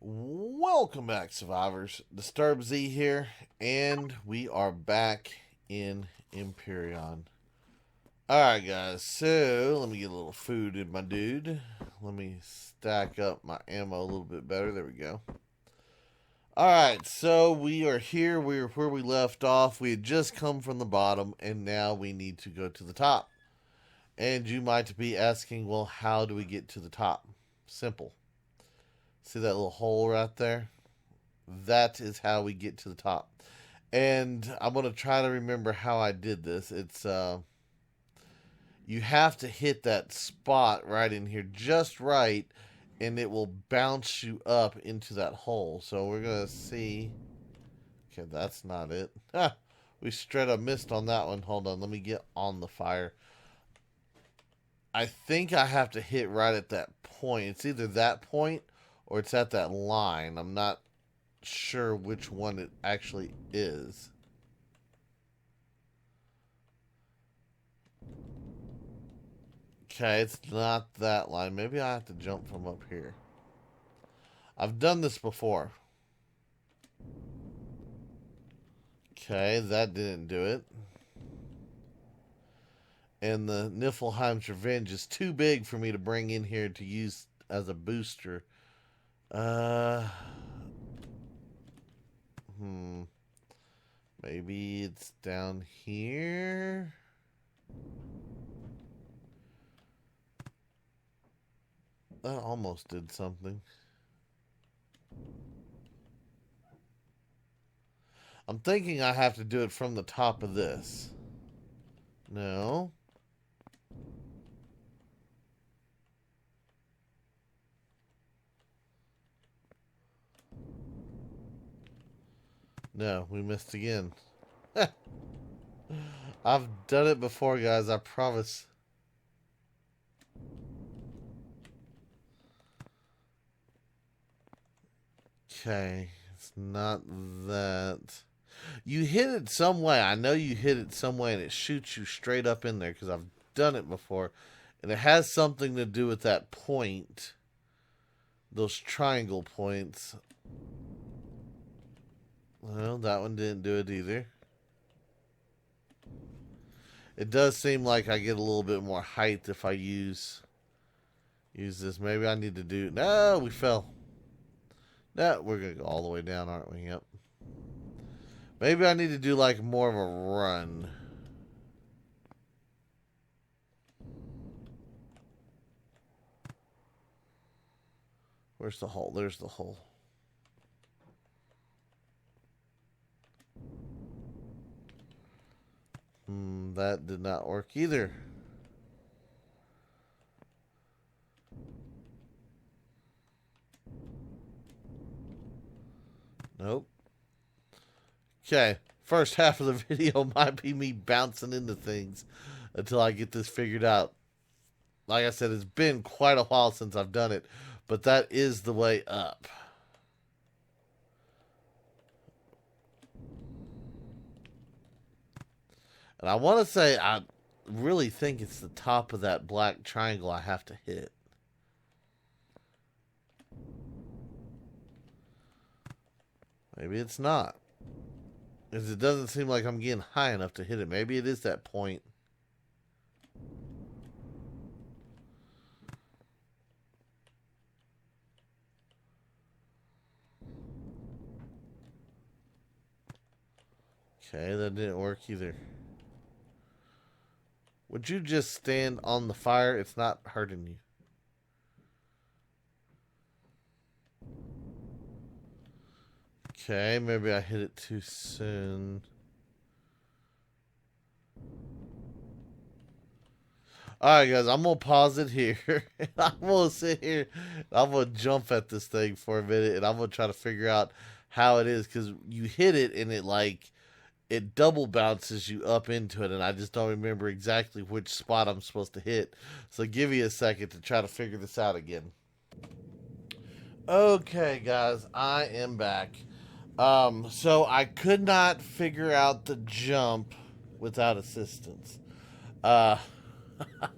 Welcome back, survivors. Disturb Z here, and we are back in Empyrion. Alright, guys, so let me get a little food in my dude. Let me stack up my ammo a little bit better. There we go. Alright, so we are here. We're where we left off. We had just come from the bottom, and now we need to go to the top. And you might be asking, well, how do we get to the top? Simple. See that little hole right there? That is how we get to the top. And I'm going to try to remember how I did this. It's, you have to hit that spot right in here just right, and it will bounce you up into that hole. So we're going to see. Okay, that's not it. We straight up missed on that one. Hold on, let me get on the fire. I think I have to hit right at that point. It's either that point or it's at that line. I'm not sure which one it actually is. Okay, it's not that line. Maybe I have to jump from up here. I've done this before. Okay, that didn't do it. And the Niflheim's Revenge is too big for me to bring in here to use as a booster. Maybe it's down here. That almost did something. I'm thinking I have to do it from the top of this. No. No, we missed again. I've done it before, guys, I promise. Okay, it's not that. You hit it some way. I know you hit it some way, and it shoots you straight up in there because I've done it before. And it has something to do with that point. Those triangle points. Well, that one didn't do it either. It does seem like I get a little bit more height if I use this. Maybe I need to do... No, we fell. No, we're going to go all the way down, aren't we? Yep. Maybe I need to do like more of a run. Where's the hole? There's the hole. That did not work either. Nope. Okay, first half of the video might be me bouncing into things until I get this figured out. Like I said, it's been quite a while since I've done it, but that is the way up. And I want to say, I really think it's the top of that black triangle I have to hit. Maybe it's not. Because it doesn't seem like I'm getting high enough to hit it. Maybe it is that point. Okay, that didn't work either. Would you just stand on the fire? It's not hurting you. Okay, maybe I hit it too soon. Alright, guys, I'm going to pause it here. I'm going to sit here. I'm going to jump at this thing for a minute, and I'm going to try to figure out how it is. Because you hit it, and it double bounces you up into it, and I just don't remember exactly which spot I'm supposed to hit. So give me a second to try to figure this out again. Okay, guys, I am back. So I could not figure out the jump without assistance.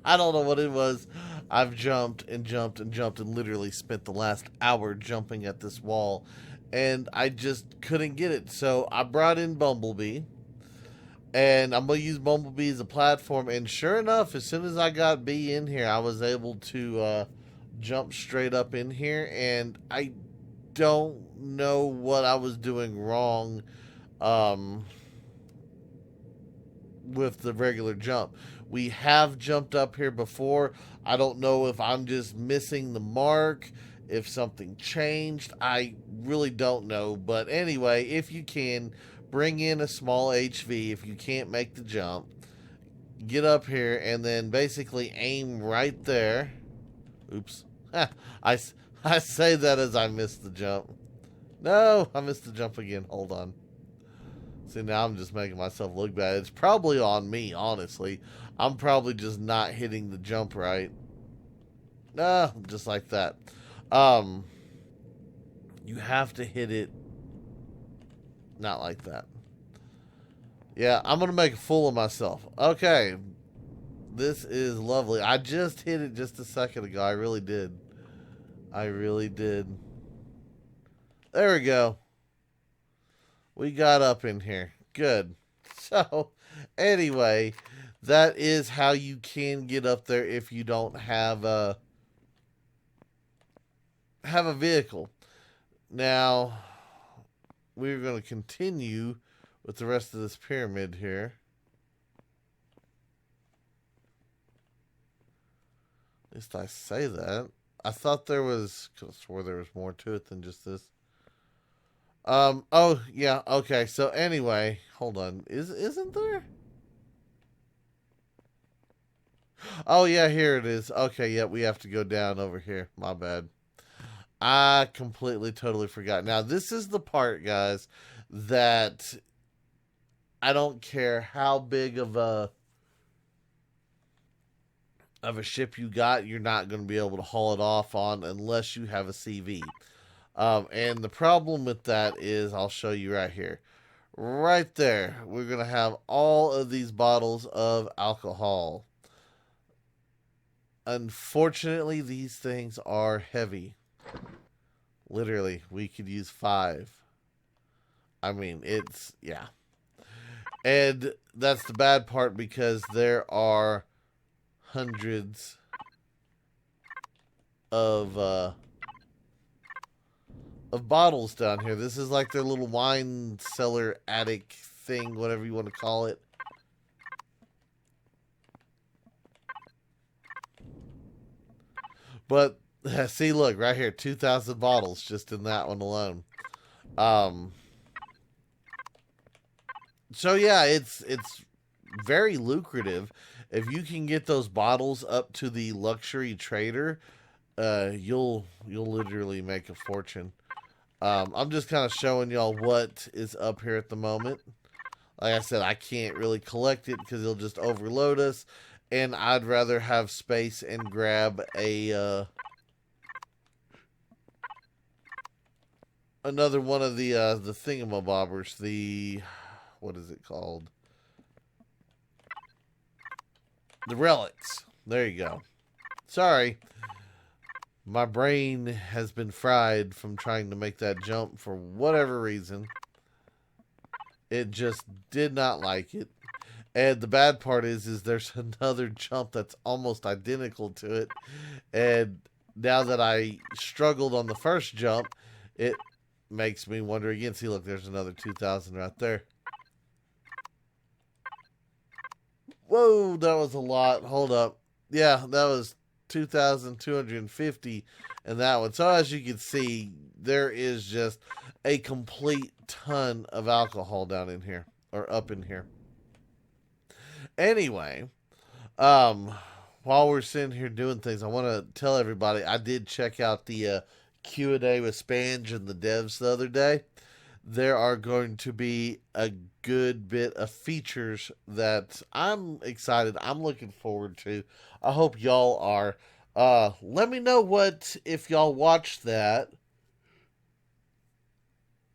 I don't know what it was. I've jumped and jumped and jumped and literally spent the last hour jumping at this wall, and I just couldn't get it. So I brought in Bumblebee, and I'm going to use Bumblebee as a platform. And sure enough, as soon as I got B in here, I was able to jump straight up in here, and I don't know what I was doing wrong um, with the regular jump. We have jumped up here before. I don't know if I'm just missing the mark, if something changed. I really don't know. But anyway, if you can, bring in a small HV if you can't make the jump. Get up here and then basically aim right there. Oops. I, I say that as I missed the jump. No, I missed the jump again. Hold on. See, now I'm just making myself look bad. It's probably on me, honestly. I'm probably just not hitting the jump right. Just like that. You have to hit it not like that. Yeah, I'm going to make a fool of myself. Okay. This is lovely. I just hit it just a second ago. I really did. I really did. There we go. We got up in here. Good. So, anyway, that is how you can get up there if you don't have a vehicle. Now, we're going to continue with the rest of this pyramid here. At least I say that. I thought there was, I swore there was more to it than just this. Oh, yeah, okay. So anyway, hold on. Isn't there? Oh, yeah, here it is. Okay, yeah, we have to go down over here. My bad. I completely, totally forgot. Now, this is the part, guys, that I don't care how big of a ship you got, you're not going to be able to haul it off on unless you have a CV. And the problem with that is, I'll show you right here. Right there, we're going to have all of these bottles of alcohol. Unfortunately, these things are heavy. Literally, we could use 5. I mean, it's, yeah. And that's the bad part because there are hundreds of bottles down here. This is like their little wine cellar attic thing, whatever you want to call it. But see, look right here, 2,000 bottles just in that one alone. So yeah, it's very lucrative if you can get those bottles up to the luxury trader. You'll literally make a fortune. I'm just kind of showing y'all what is up here at the moment. Like I said, I can't really collect it because it'll just overload us, and I'd rather have space and grab a another one of the thingamabobbers. The, what is it called? The relics. There you go. Sorry. My brain has been fried from trying to make that jump for whatever reason. It just did not like it. And the bad part is there's another jump that's almost identical to it. And now that I struggled on the first jump, it makes me wonder again. See, look, there's another 2,000 right there. Whoa, that was a lot. Hold up. Yeah, that was 2,250 in that one. So as you can see, there is just a complete ton of alcohol down in here, or up in here. Anyway, while we're sitting here doing things, I want to tell everybody I did check out the Q&A with Spange and the devs the other day. There are going to be a good bit of features that I'm excited. I'm looking forward to. I hope y'all are. Let me know if y'all watched that.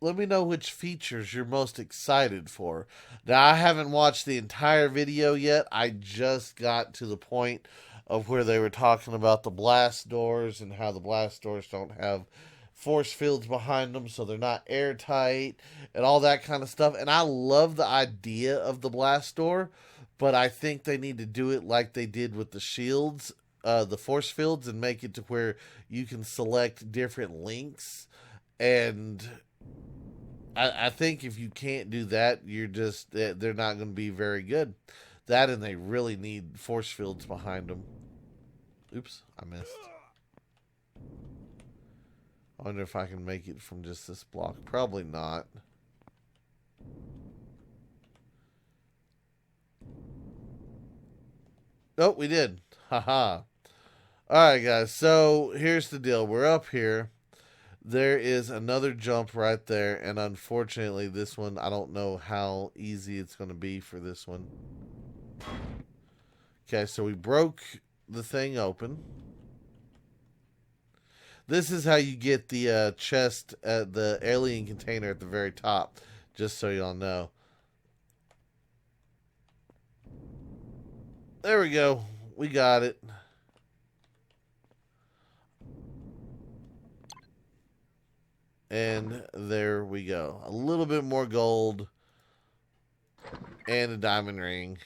let me know which features you're most excited for. Now, I haven't watched the entire video yet. I just got to the point of where they were talking about the blast doors and how the blast doors don't have force fields behind them, so they're not airtight and all that kind of stuff. And I love the idea of the blast door, but I think they need to do it like they did with the shields, the force fields, and make it to where you can select different links. And I think if you can't do that, they're not going to be very good. That, and they really need force fields behind them. Oops, I missed. I wonder if I can make it from just this block. Probably not. Nope, we did. Haha. Alright, guys. So, here's the deal. We're up here. There is another jump right there. And unfortunately, this one, I don't know how easy it's going to be for this one. Okay, so we broke the thing open. This is how you get the chest, the alien container at the very top, just so y'all know. There we go. We got it. And there we go. A little bit more gold and a diamond ring.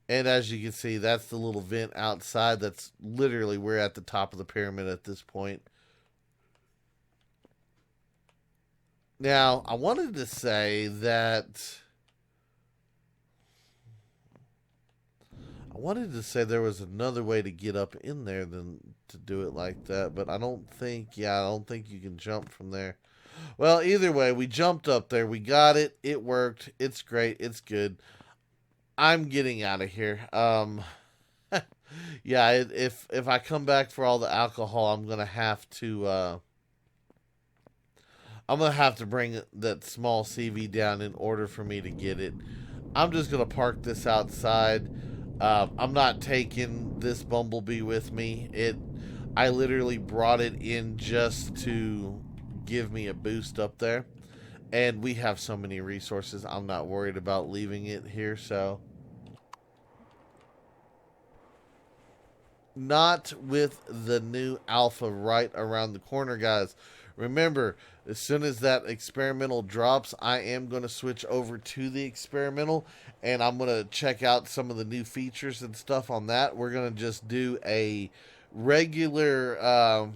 And as you can see, that's the little vent outside. That's literally, we're at the top of the pyramid at this point. Now, I wanted to say that... there was another way to get up in there than to do it like that. But I don't think you can jump from there. Well, either way, we jumped up there. We got it. It worked. It's great. It's good. I'm getting out of here. Yeah, if I come back for all the alcohol, I'm gonna have to bring that small CV down in order for me to get it. I'm just gonna park this outside. I'm not taking this bumblebee with me. I literally brought it in just to give me a boost up there. And we have so many resources, I'm not worried about leaving it here, so. Not with the new alpha right around the corner, guys. Remember, as soon as that experimental drops, I am going to switch over to the experimental, and I'm going to check out some of the new features and stuff on that. We're going to just do a regular,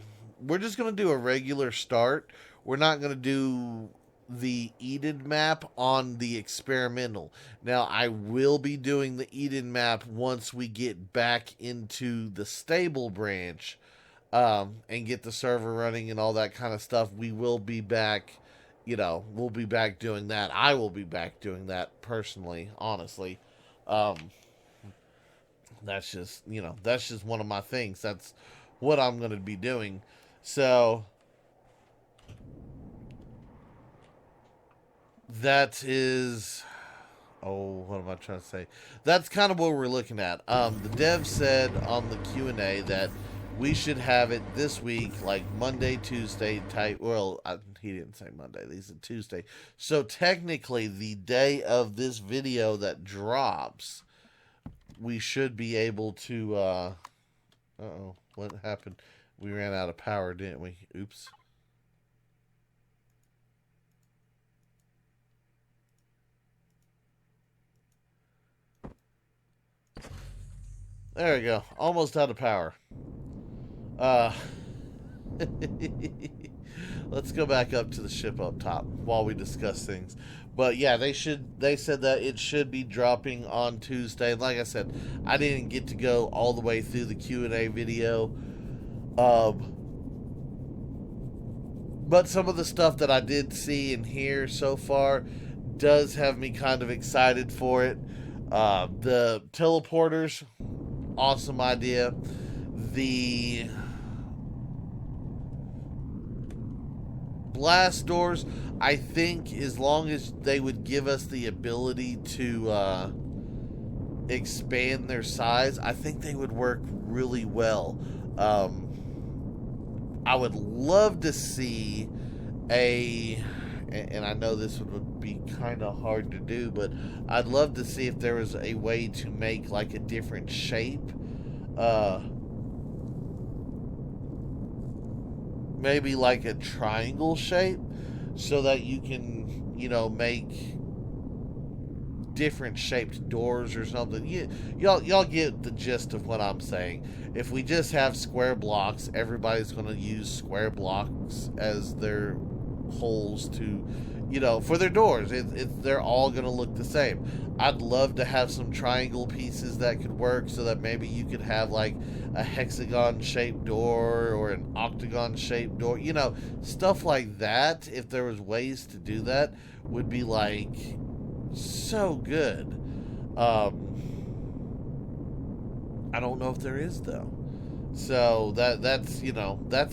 we're just going to do a regular start. We're not going to do the Eden map on the experimental. Now, I will be doing the Eden map once we get back into the stable branch, and get the server running and all that kind of stuff. We will be back, we'll be back doing that. I will be back doing that personally, honestly. That's just, that's just one of my things. That's what I'm going to be doing. So that is, what am I trying to say? That's kind of what we're looking at. The dev said on the Q&A that we should have it this week, like Monday, Tuesday type. Well, he didn't say Monday. He said Tuesday. So technically, the day of this video that drops, we should be able to. Uh-oh, what happened? We ran out of power, didn't we? Oops. There we go. Almost out of power. Let's go back up to the ship up top while we discuss things. But yeah, they said that it should be dropping on Tuesday. Like I said, I didn't get to go all the way through the Q&A video. But some of the stuff that I did see and hear so far does have me kind of excited for it. The teleporters, awesome idea. The blast doors, I think as long as they would give us the ability to expand their size, I think they would work really well. I would love to see a and I know this would be kind of hard to do, but I'd love to see if there was a way to make like a different shape. Maybe like a triangle shape, so that you can, make different shaped doors or something. Y'all get the gist of what I'm saying. If we just have square blocks, everybody's going to use square blocks as their holes to, for their doors. They're all going to look the same. I'd love to have some triangle pieces that could work, so that maybe you could have like a hexagon shaped door or an octagon shaped door. Stuff like that. If there was ways to do that, would be like so good. I don't know if there is, though. So that's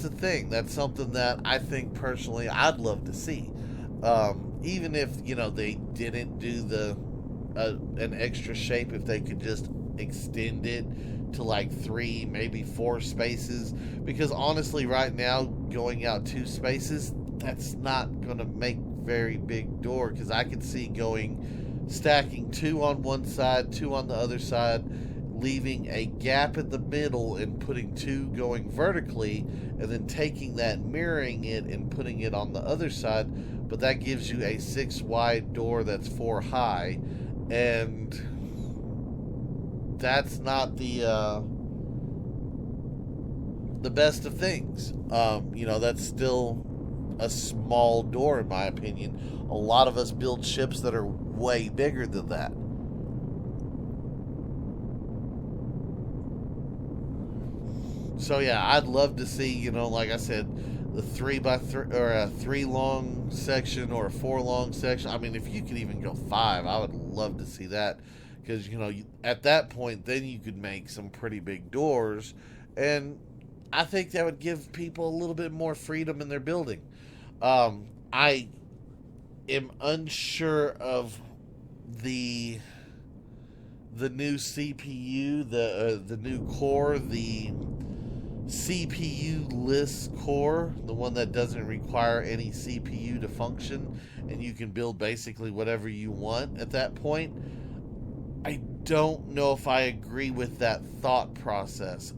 a thing. That's something that I think personally I'd love to see. Even if they didn't do an extra shape, if they could just extend it to like 3, maybe 4 spaces, because honestly right now going out 2 spaces, that's not going to make very big door, because I could see stacking 2 on one side, 2 on the other side, leaving a gap in the middle and putting 2 going vertically, and then taking that, mirroring it, and putting it on the other side. But that gives you a 6 wide door that's 4 high, and that's not the best of things. That's still a small door in my opinion. A lot of us build ships that are way bigger than that. So yeah, I'd love to see, like I said, the 3x3 or a 3 long section or a 4 long section. I mean, if you could even go 5, I would love to see that, because at that point then you could make some pretty big doors, and I think that would give people a little bit more freedom in their building. I am unsure of the new CPU, the new core, the CPU-less core, the one that doesn't require any CPU to function, and you can build basically whatever you want at that point. I don't know if I agree with that thought process.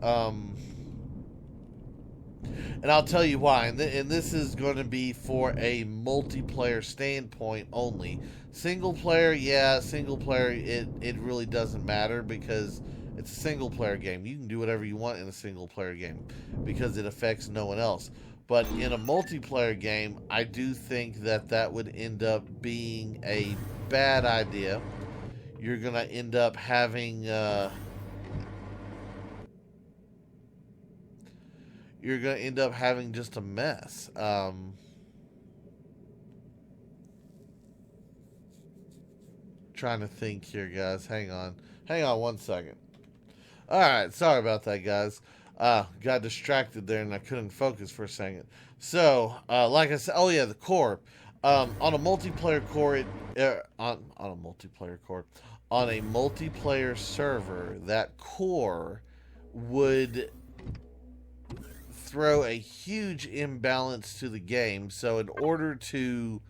And I'll tell you why. And this is going to be for a multiplayer standpoint only. Single player, it really doesn't matter, because it's a single player game. You can do whatever you want in a single player game, because it affects no one else. But in a multiplayer game, I do think that would end up being a bad idea. You're going to end up having... you're going to end up having just a mess. Trying to think here, guys. Hang on 1 second. Alright, sorry about that, guys. Got distracted there and I couldn't focus for a second. So, like I said, oh yeah, the core. On a multiplayer core, on a multiplayer server, that core would throw a huge imbalance to the game. So in order to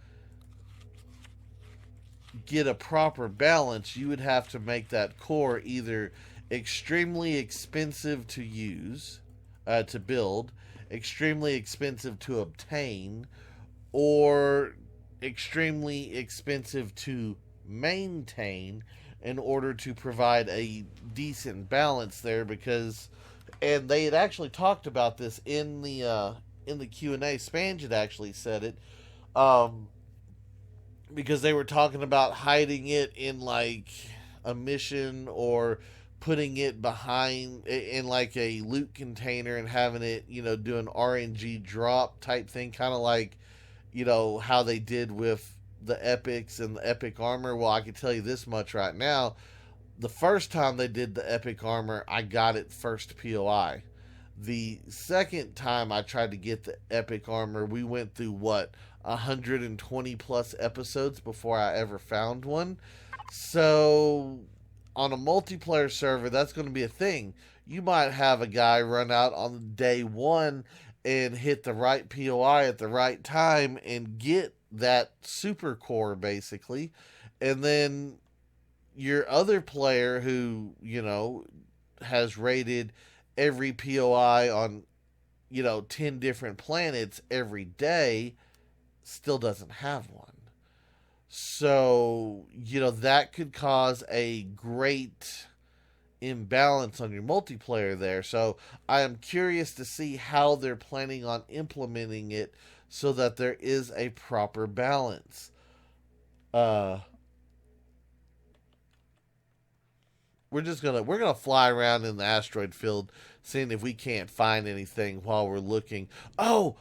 get a proper balance, you would have to make that core either extremely expensive to use, to build, extremely expensive to obtain, or extremely expensive to maintain, in order to provide a decent balance there. Because, and they had actually talked about this in the Q&A. Spange had actually said it, because they were talking about hiding it in like a mission, or putting it behind in like a loot container and having it, do an RNG drop type thing, kind of like, how they did with the epics and the epic armor. Well, I can tell you this much right now: the first time they did the epic armor, I got it first POI. The second time I tried to get the epic armor, we went through 120 plus episodes before I ever found one. So on a multiplayer server, that's going to be a thing. You might have a guy run out on day 1 and hit the right POI at the right time and get that super core basically, and then your other player who has rated every POI on 10 different planets every day still doesn't have one. So, that could cause a great imbalance on your multiplayer there. So, I am curious to see how they're planning on implementing it so that there is a proper balance. Uh we're gonna fly around in the asteroid field seeing if we can't find anything while we're looking. Oh,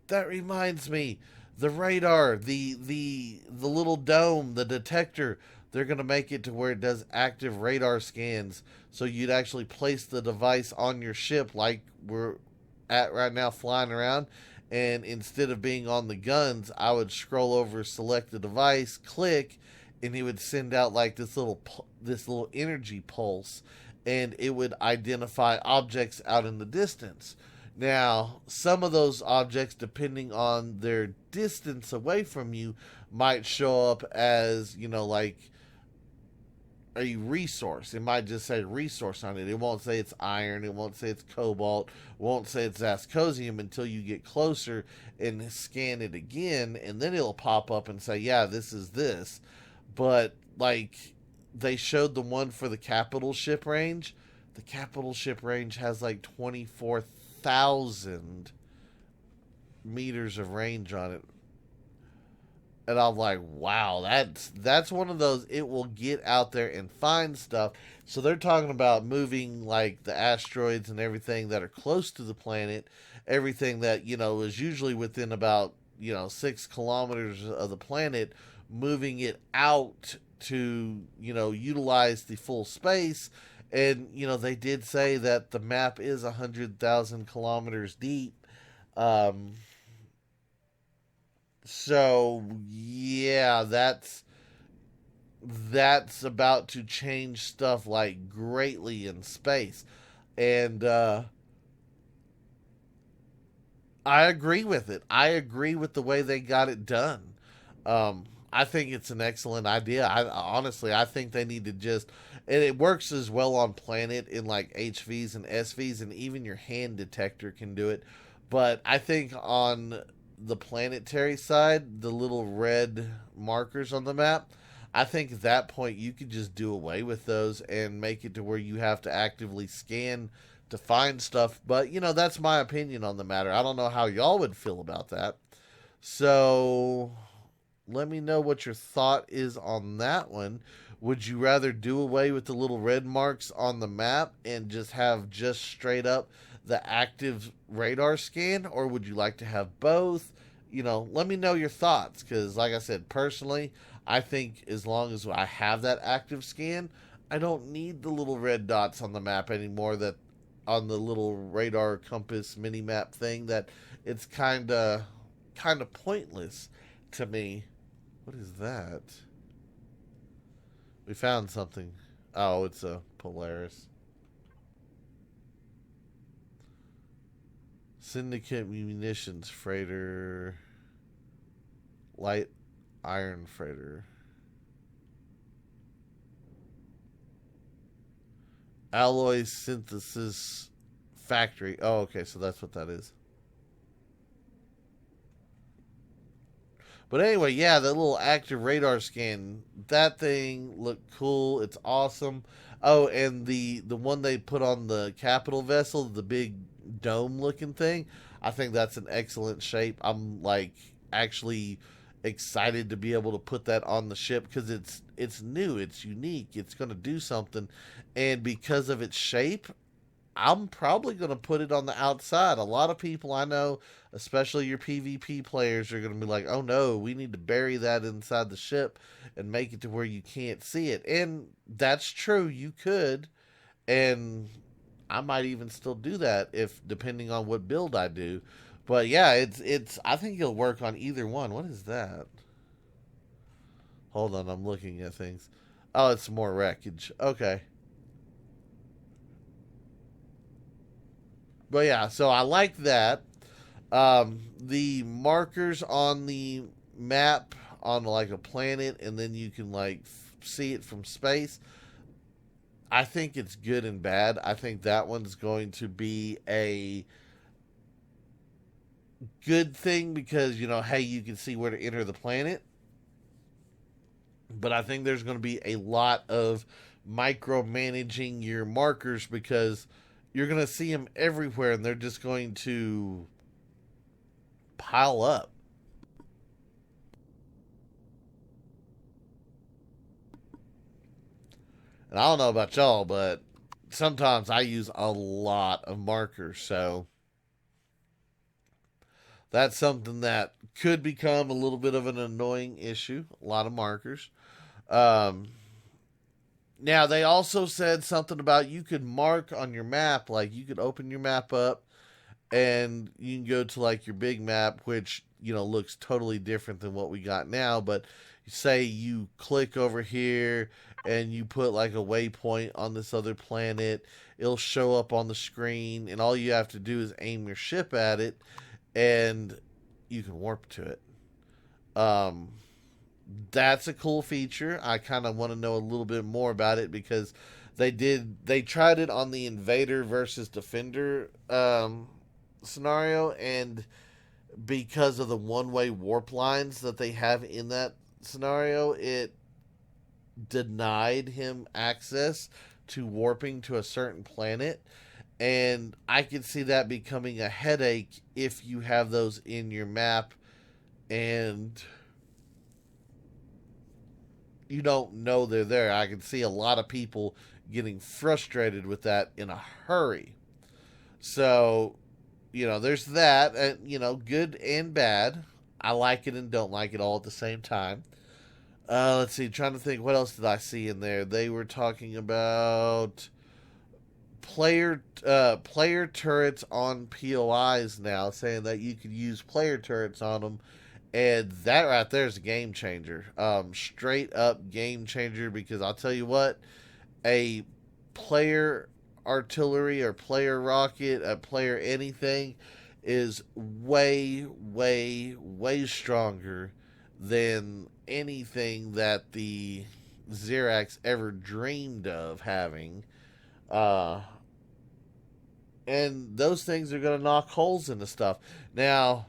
that reminds me. The radar, the little dome, the detector, they're gonna make it to where it does active radar scans. So you'd actually place the device on your ship like we're at right now flying around, and instead of being on the guns, I would scroll over, select the device, click, and he would send out like this little energy pulse, and it would identify objects out in the distance. Now, some of those objects, depending on their distance away from you, might show up as like a resource. It might just say resource on it. It won't say it's iron. It won't say it's cobalt. It won't say it's ascosium until you get closer and scan it again, and then it'll pop up and say, yeah, this is this. But like they showed the one for the capital ship range. The capital ship range has like 24,000 meters of range on it. And I'm like, wow, that's one of those. It will get out there and find stuff. So they're talking about moving like the asteroids and everything that are close to the planet, everything that is usually within about 6 kilometers of the planet, moving it out to utilize the full space. And they did say that the map is 100,000 kilometers deep. Um, so yeah, that's about to change stuff like greatly in space, and I agree with it. I agree with the way they got it done. I think it's an excellent idea. I think they need to just, and it works as well on planet in like HVs and SVs, and even your hand detector can do it. But I think on the planetary side, the little red markers on the map, I think at that point you could just do away with those and make it to where you have to actively scan to find stuff. But that's my opinion on the matter. I don't know how y'all would feel about that. So let me know what your thought is on that one. Would you rather do away with the little red marks on the map and just have just straight up the active radar scan, or would you like to have both? Let me know your thoughts, because like I said, personally, I think as long as I have that active scan, I don't need the little red dots on the map anymore, that on the little radar compass mini map thing, that it's kind of pointless to me. What is that? We found something. Oh, it's a Polaris. Syndicate munitions freighter. Light iron freighter. Alloy synthesis factory. Oh, okay, so that's what that is. But anyway, yeah, that little active radar scan, that thing looked cool. It's awesome. Oh, and the one they put on the capital vessel, the big dome looking thing, I think that's an excellent shape. I'm like actually excited to be able to put that on the ship, because it's new, it's unique, it's going to do something, and because of its shape, I'm probably going to put it on the outside. A lot of people I know, especially your PvP players, are going to be like, oh no, we need to bury that inside the ship and make it to where you can't see it. And that's true, you could. And I might even still do that, if depending on what build I do. But yeah, it's I think it'll work on either one. What is that? Hold on, I'm looking at things. Oh, it's more wreckage. Okay. But yeah, so I like that. The markers on the map on like a planet and then you can like see it from space, I think it's good and bad. I think that one's going to be a good thing because, hey, you can see where to enter the planet. But I think there's going to be a lot of micromanaging your markers because you're going to see them everywhere and they're just going to pile up. And I don't know about y'all, but sometimes I use a lot of markers. So that's something that could become a little bit of an annoying issue. A lot of markers. Um, Now, they also said something about you could mark on your map, like you could open your map up and you can go to like your big map, which, looks totally different than what we got now. But say you click over here and you put like a waypoint on this other planet, it'll show up on the screen, and all you have to do is aim your ship at it and you can warp to it. That's a cool feature. I kind of want to know a little bit more about it because they tried it on the Invader versus Defender scenario, and because of the one-way warp lines that they have in that scenario, it denied him access to warping to a certain planet. And I could see that becoming a headache if you have those in your map and you don't know they're there. I can see a lot of people getting frustrated with that in a hurry. So, there's that. Good and bad. I like it and don't like it all at the same time. Let's see. Trying to think. What else did I see in there? They were talking about player turrets on POIs now, saying that you could use player turrets on them. And that right there is a game changer. Straight up game changer, because I'll tell you what, a player artillery or player rocket, a player anything is way, way, way stronger than anything that the Xerax ever dreamed of having. And those things are going to knock holes into stuff. Now,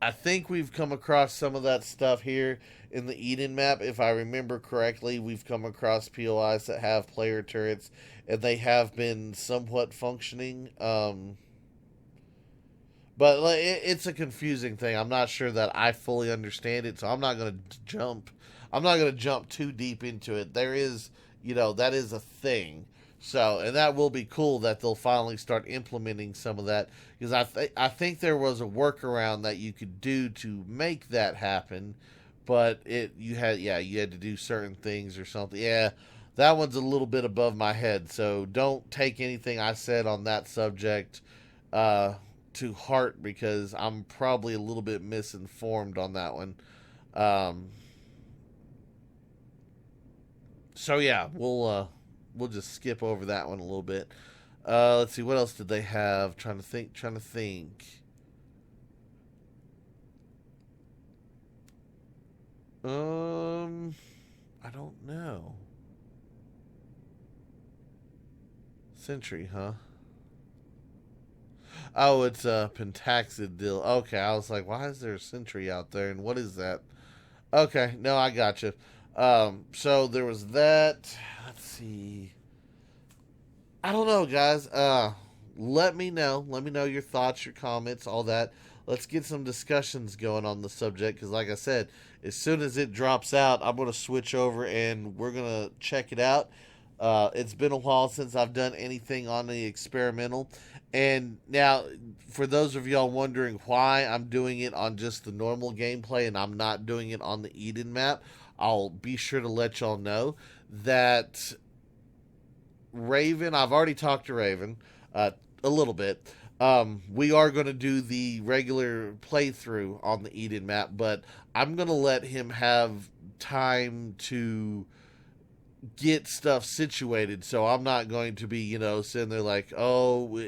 I think we've come across some of that stuff here in the Eden map. If I remember correctly, we've come across POIs that have player turrets, and they have been somewhat functioning. But it's a confusing thing. I'm not sure that I fully understand it, so I'm not going to jump. I'm not going to jump too deep into it. There is, that is a thing. So, and that will be cool that they'll finally start implementing some of that, because I think there was a workaround that you could do to make that happen, but you had to do certain things or something. Yeah, that one's a little bit above my head, so don't take anything I said on that subject to heart, because I'm probably a little bit misinformed on that one. So yeah, we'll just skip over that one a little bit. Let's see, what else did they have? Trying to think. I don't know. Sentry, huh? Oh, it's a Pentaxid deal. Okay, I was like, why is there a Sentry out there, and what is that? Okay, no, I gotcha. So there was that. Let's see. I don't know, guys. Let me know. Let me know your thoughts, your comments, all that. Let's get some discussions going on the subject, because like I said, as soon as it drops out, I'm going to switch over and we're going to check it out. It's been a while since I've done anything on the experimental. And now, for those of y'all wondering why I'm doing it on just the normal gameplay and I'm not doing it on the Eden map, I'll be sure to let y'all know that Raven, I've already talked to Raven a little bit. We are going to do the regular playthrough on the Eden map, but I'm going to let him have time to get stuff situated. So I'm not going to be, sitting there like, oh,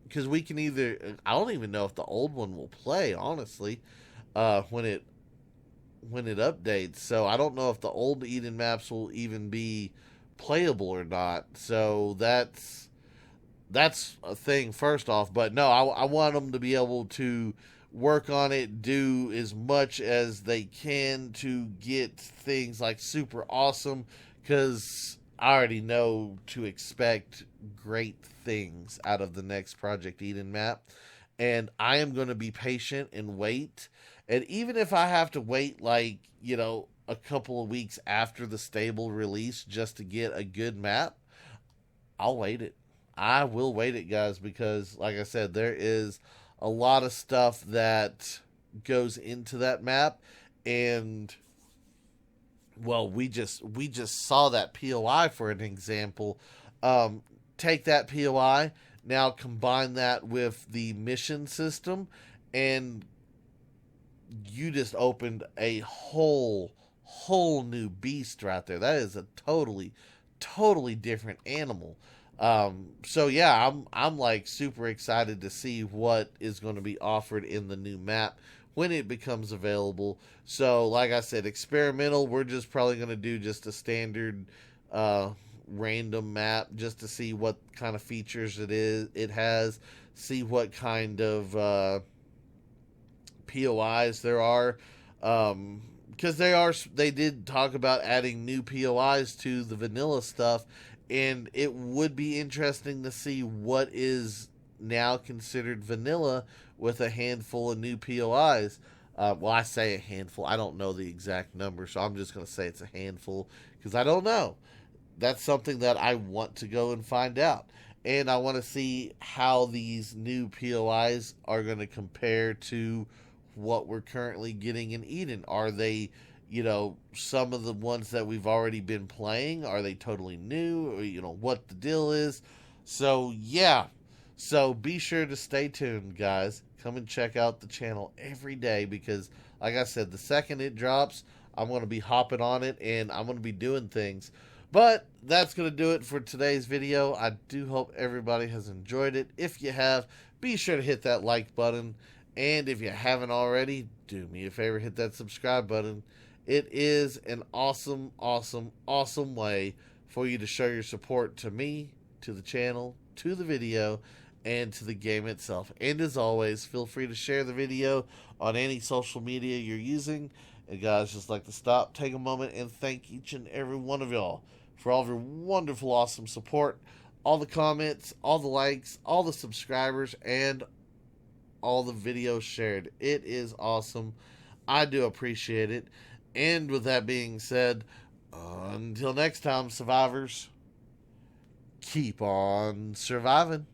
because we can either. I don't even know if the old one will play, honestly, when it updates. So I don't know if the old Eden maps will even be playable or not. So that's a thing first off. But no, I want them to be able to work on it, do as much as they can to get things like super awesome, because I already know to expect great things out of the next Project Eden map. And I am going to be patient and wait. And even if I have to wait, like, a couple of weeks after the stable release just to get a good map, I'll wait it. I will wait it, guys, because like I said, there is a lot of stuff that goes into that map. And well, we just saw that POI for an example. Take that POI, now combine that with the mission system, and you just opened a whole new beast right there. That is a totally different animal. So yeah, I'm like super excited to see what is going to be offered in the new map when it becomes available. So like I said, experimental, we're just probably going to do just a standard random map just to see what kind of features it has, see what kind of POIs there are, because they did talk about adding new POIs to the vanilla stuff, and it would be interesting to see what is now considered vanilla with a handful of new POIs. Well, I say a handful. I don't know the exact number, so I'm just going to say it's a handful because I don't know. That's something that I want to go and find out. And I want to see how these new POIs are going to compare to what we're currently getting in Eden. Are they, some of the ones that we've already been playing? Are they totally new? Or, what the deal is? So, yeah. So, be sure to stay tuned, guys. Come and check out the channel every day because, like I said, the second it drops, I'm going to be hopping on it and I'm going to be doing things. But that's going to do it for today's video. I do hope everybody has enjoyed it. If you have, be sure to hit that like button. And if you haven't already, do me a favor, hit that subscribe button. It is an awesome way for you to show your support to me, to the channel, to the video, and to the game itself. And as always, feel free to share the video on any social media you're using. And guys, just like to stop, take a moment, and thank each and every one of y'all for all of your wonderful, awesome support, all the comments, all the likes, all the subscribers, and all the videos shared. It is awesome. I do appreciate it. And with that being said, until next time, survivors, keep on surviving.